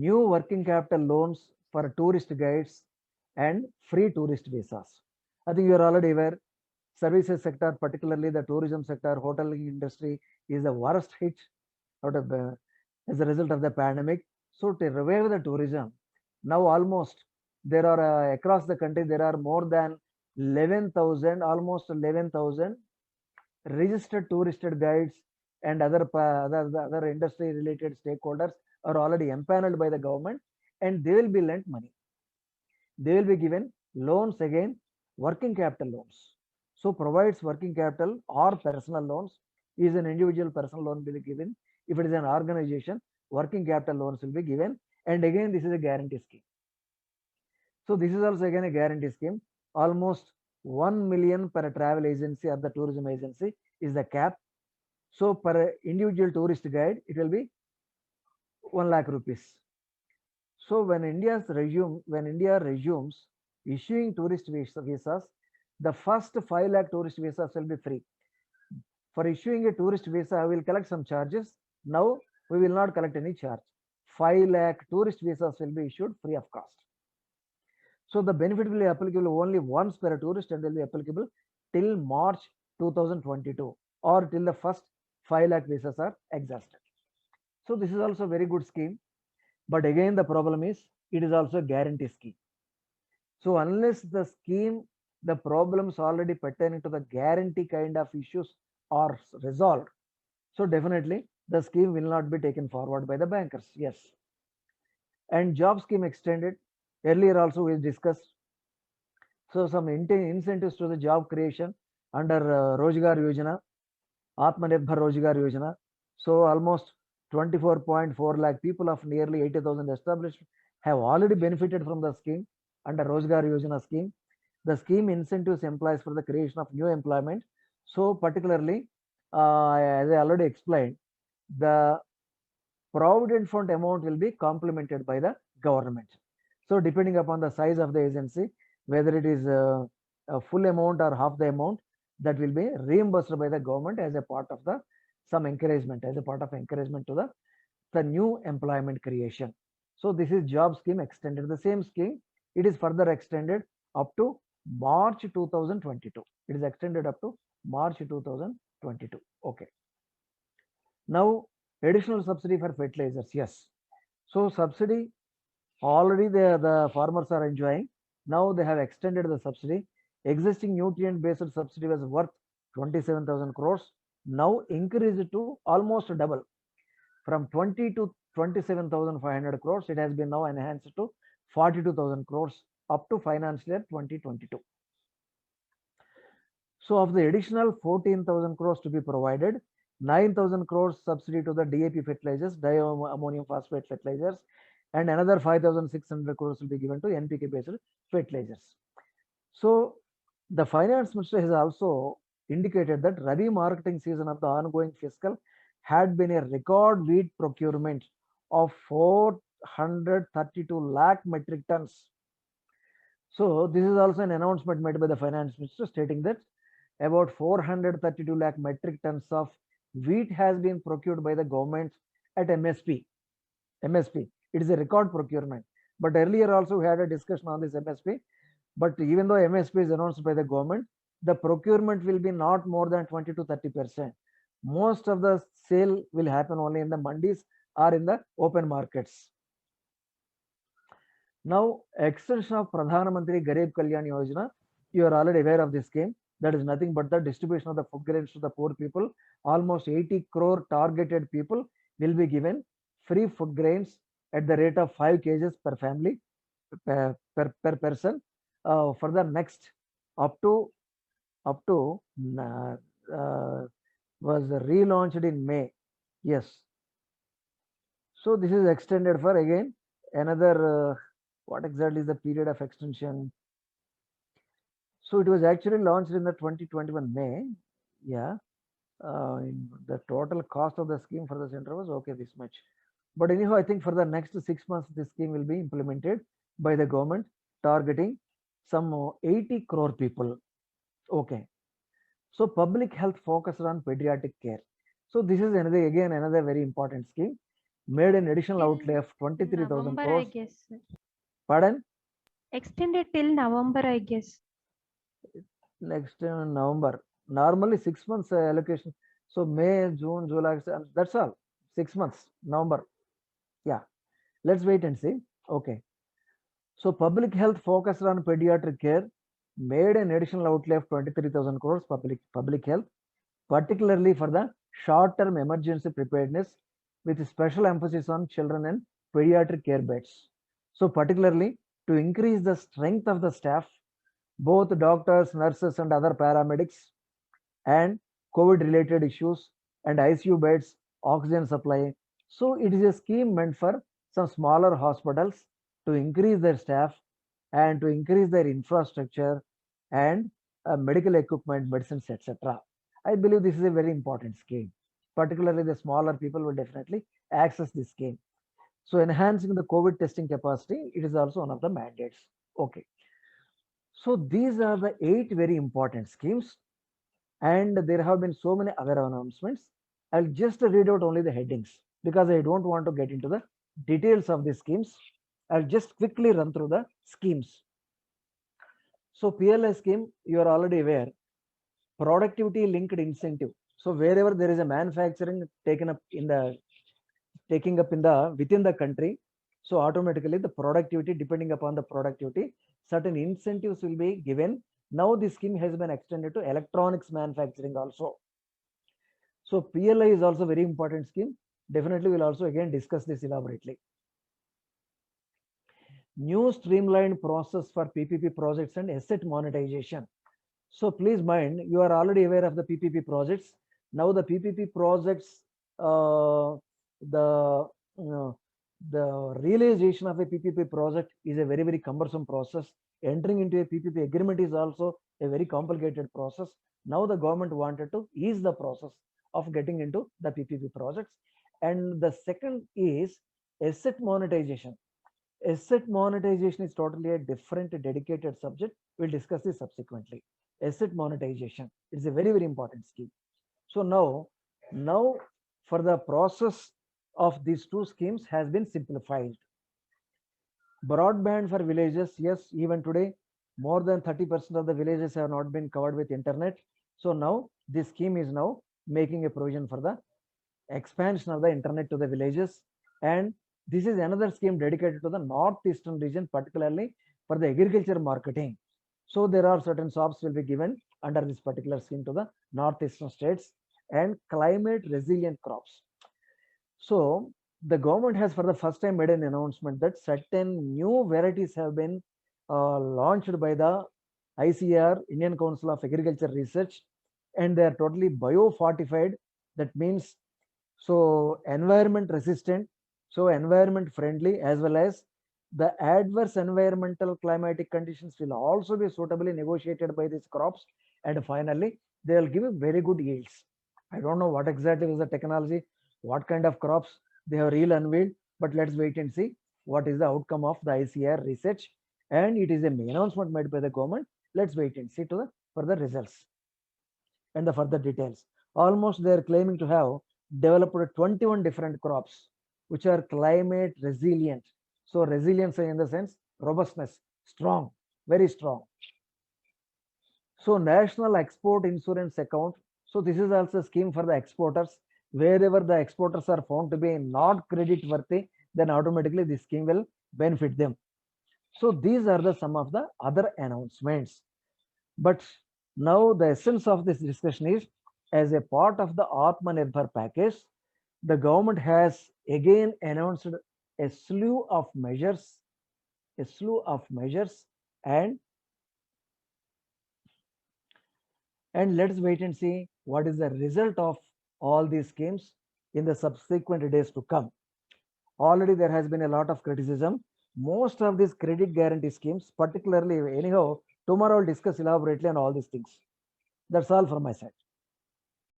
new working capital loans for tourist guides and free tourist visas. I think you are already aware, services sector, particularly the tourism sector, hotel industry is the worst hit out of as a result of the pandemic. So to revive the tourism, now almost there are across the country there are more than 11,000, almost 11,000 registered tourist guides and other industry related stakeholders are already empaneled by the government, and they will be lent money. They will be given loans again, working capital loans. So provides working capital or personal loans. Is an individual personal loan will be given. If it is an organization, working capital loans will be given. And again, this is a guarantee scheme. So this is also again a guarantee scheme. Almost 1 million per travel agency or the tourism agency is the cap. So per individual tourist guide, it will be 1 lakh rupees. So when India resumes issuing tourist visas, the first 5 lakh tourist visas will be free. For issuing a tourist visa, I will collect some charges. Now we will not collect any charge. 5 lakh tourist visas will be issued free of cost. So the benefit will be applicable only once per tourist and will be applicable till March 2022 or till the first 5 lakh visas are exhausted. So this is also a very good scheme. But again, the problem is it is also a guarantee scheme. So unless the scheme, the problems already pertaining to the guarantee kind of issues are resolved, so definitely the scheme will not be taken forward by the bankers. Yes. And job scheme extended. Earlier also we discussed. So some incentives to the job creation under Rozgar Yojana, Atmanirbhar Rozgar Yojana. So almost 24.4 lakh people of nearly 80,000 established have already benefited from the scheme under Rozgar Yojana scheme. The scheme incentives employees for the creation of new employment. So particularly, as I already explained, the provident fund amount will be complemented by the government. So depending upon the size of the agency, whether it is a full amount or half the amount, that will be reimbursed by the government as a part of the some encouragement, as a part of encouragement to the new employment creation. So this is job scheme extended. The same scheme, it is further extended up to March 2022. It is extended up to March 2022. Okay. Now additional subsidy for fertilizers. Yes. So subsidy already the farmers are enjoying. Now they have extended the subsidy. Existing nutrient based subsidy was worth 27,000 crores. Now increased to almost double from 20 to 27,500 crores. It has been now enhanced to 42,000 crores up to financial year 2022. So of the additional 14,000 crores to be provided, 9,000 crores subsidy to the DAP fertilizers, diammonium phosphate fertilizers, and another 5,600 crores will be given to NPK based fertilizers. So the finance minister has also indicated that Rabi marketing season of the ongoing fiscal had been a record wheat procurement of 432 lakh metric tons. So this is also an announcement made by the finance minister stating that about 432 lakh metric tons of wheat has been procured by the government at MSP. MSP. It is a record procurement. But earlier also we had a discussion on this MSP. But even though MSP is announced by the government, the procurement will be not more than 20 to 30%. Most of the sale will happen only in the mandis or in the open markets. Now, extension of Pradhana Mantri Garib Kalyan Yojana, you are already aware of this scheme. That is nothing but the distribution of the food grains to the poor people. Almost 80 crore targeted people will be given free food grains at the rate of 5 kgs per family per person for the next up to was relaunched in May. Yes. So this is extended for again another what exactly is the period of extension? So it was actually launched in the 2021 May. Yeah. The total cost of the scheme for the center was okay this much. But anyhow, I think for the next 6 months, this scheme will be implemented by the government, targeting some 80 crore people. Okay. So public health focused on pediatric care. So this is another very important scheme. made an additional Till outlay of 23,000 November, I crores. guess. Pardon? Extended till November, I guess. Next November. Normally 6 months allocation. So May, June, July, that's all. 6 months, November. Yeah, let's wait and see. Okay. So public health focused on pediatric care, made an additional outlay of 23,000 crores public health, particularly for the short-term emergency preparedness with special emphasis on children and pediatric care beds. So particularly to increase the strength of the staff, both doctors, nurses and other paramedics, and COVID related issues and ICU beds, oxygen supply. So it is a scheme meant for some smaller hospitals to increase their staff and to increase their infrastructure and medical equipment, medicines, etc. I believe this is a very important scheme. Particularly the smaller people will definitely access this scheme. So enhancing the COVID testing capacity, it is also one of the mandates. Okay. So these are the 8 very important schemes, and there have been so many other announcements. I'll just read out only the headings because I don't want to get into the details of the schemes. I'll just quickly run through the schemes. So PLI scheme, you are already aware, productivity linked incentive. So wherever there is a manufacturing taking up in the within the country, so automatically the productivity, depending upon the productivity, certain incentives will be given. Now this scheme has been extended to electronics manufacturing also. So PLI is also very important scheme. Definitely we'll also again discuss this elaborately. New streamlined process for PPP projects and asset monetization. So please mind, you are already aware of the PPP projects. Now the PPP projects, the the realization of a PPP project is a very cumbersome process. Entering into a PPP agreement is also a very complicated process. Now the government wanted to ease the process of getting into the PPP projects. And the second is asset monetization. Asset monetization is totally a different dedicated subject. We'll discuss this subsequently. Asset monetization is a very important scheme. So now for the process of these two schemes has been simplified. Broadband for villages, yes, even today more than 30% of the villages have not been covered with internet. So now this scheme is now making a provision for the expansion of the internet to the villages, and this is another scheme dedicated to the northeastern region, particularly for the agriculture marketing. So there are certain shops will be given under this particular scheme to the northeastern states, and climate resilient crops. So the government has for the first time made an announcement that certain new varieties have been launched by the ICAR, Indian Council of Agriculture Research, and they are totally biofortified. That means so environment resistant, so environment friendly, as well as the adverse environmental climatic conditions will also be suitably negotiated by these crops, and finally they will give very good yields. I don't know what exactly is the technology, what kind of crops they have really unveiled, but let's wait and see what is the outcome of the ICR research. And it is a announcement made by the government. Let's wait and see to the further results and the further details. Almost they are claiming to have developed 21 different crops which are climate resilient. So resilience in the sense robustness, strong, very strong. So national export insurance account. So this is also a scheme for the exporters. Wherever the exporters are found to be not credit worthy, then automatically this scheme will benefit them. So these are the some of the other announcements. But now the essence of this discussion is, as a part of the Atmanirbhar package, the government has again announced a slew of measures, and let's wait and see what is the result of all these schemes in the subsequent days to come. Already there has been a lot of criticism. Most of these credit guarantee schemes, particularly, anyhow, tomorrow I'll discuss elaborately on all these things. That's all from my side.